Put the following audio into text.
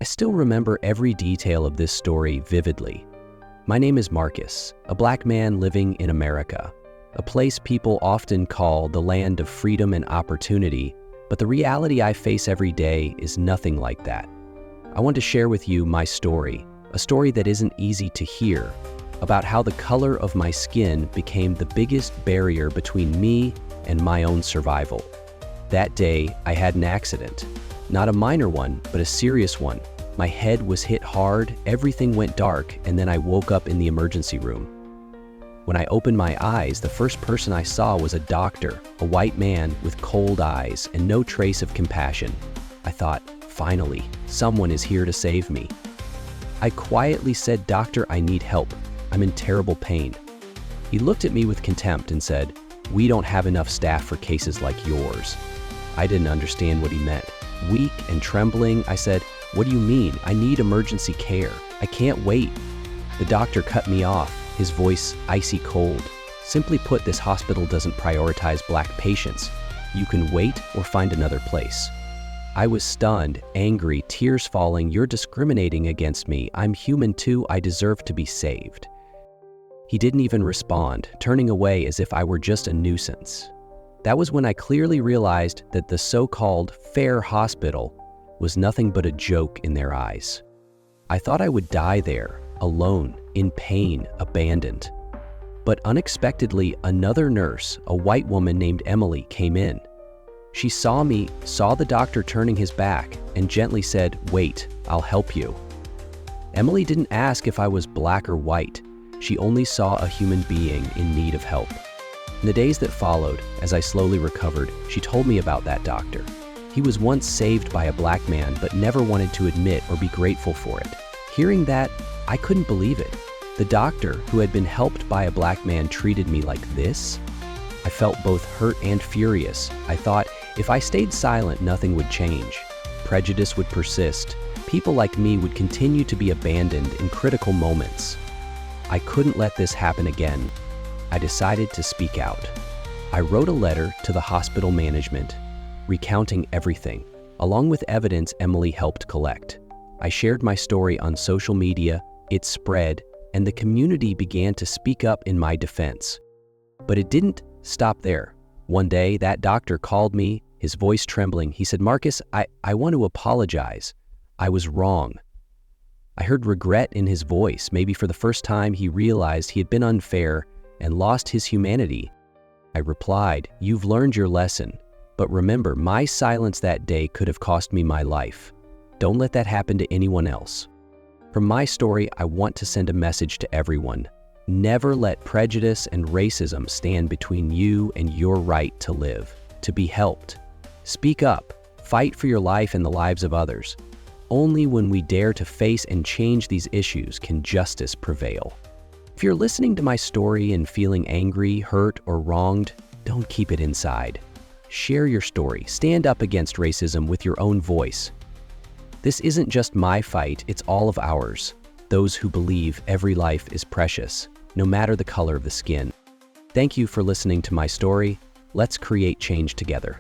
I still remember every detail of this story vividly. My name is Marcus, a black man living in America, a place people often call the land of freedom and opportunity, but the reality I face every day is nothing like that. I want to share with you my story, a story that isn't easy to hear, about how the color of my skin became the biggest barrier between me and my own survival. That day, I had an accident. Not a minor one, but a serious one. My head was hit hard, everything went dark, and then I woke up in the emergency room. When I opened my eyes, the first person I saw was a doctor, a white man with cold eyes and no trace of compassion. I thought, finally, someone is here to save me. I quietly said, "Doctor, I need help. I'm in terrible pain." He looked at me with contempt and said, "We don't have enough staff for cases like yours." I didn't understand what he meant. Weak and trembling, I said, "What do you mean? I need emergency care. I can't wait." The doctor cut me off, his voice icy cold. "Simply put, this hospital doesn't prioritize black patients. You can wait or find another place." I was stunned, angry, tears falling. "You're discriminating against me. I'm human too. I deserve to be saved." He didn't even respond, turning away as if I were just a nuisance. That was when I clearly realized that the so-called fair hospital was nothing but a joke in their eyes. I thought I would die there, alone, in pain, abandoned. But unexpectedly, another nurse, a white woman named Emily, came in. She saw me, saw the doctor turning his back, and gently said, "Wait, I'll help you." Emily didn't ask if I was black or white. She only saw a human being in need of help. In the days that followed, as I slowly recovered, she told me about that doctor. He was once saved by a black man, but never wanted to admit or be grateful for it. Hearing that, I couldn't believe it. The doctor, who had been helped by a black man, treated me like this? I felt both hurt and furious. I thought, if I stayed silent, nothing would change. Prejudice would persist. People like me would continue to be abandoned in critical moments. I couldn't let this happen again. I decided to speak out. I wrote a letter to the hospital management, recounting everything, along with evidence Emily helped collect. I shared my story on social media, it spread, and the community began to speak up in my defense. But it didn't stop there. One day, that doctor called me, his voice trembling. He said, "Marcus, I want to apologize. I was wrong." I heard regret in his voice. Maybe for the first time, he realized he had been unfair and lost his humanity. I replied, "You've learned your lesson. But remember, my silence that day could have cost me my life. Don't let that happen to anyone else." From my story, I want to send a message to everyone. Never let prejudice and racism stand between you and your right to live, to be helped. Speak up, fight for your life and the lives of others. Only when we dare to face and change these issues can justice prevail. If you're listening to my story and feeling angry, hurt, or wronged, don't keep it inside. Share your story. Stand up against racism with your own voice. This isn't just my fight, it's all of ours. Those who believe every life is precious, no matter the color of the skin. Thank you for listening to my story. Let's create change together.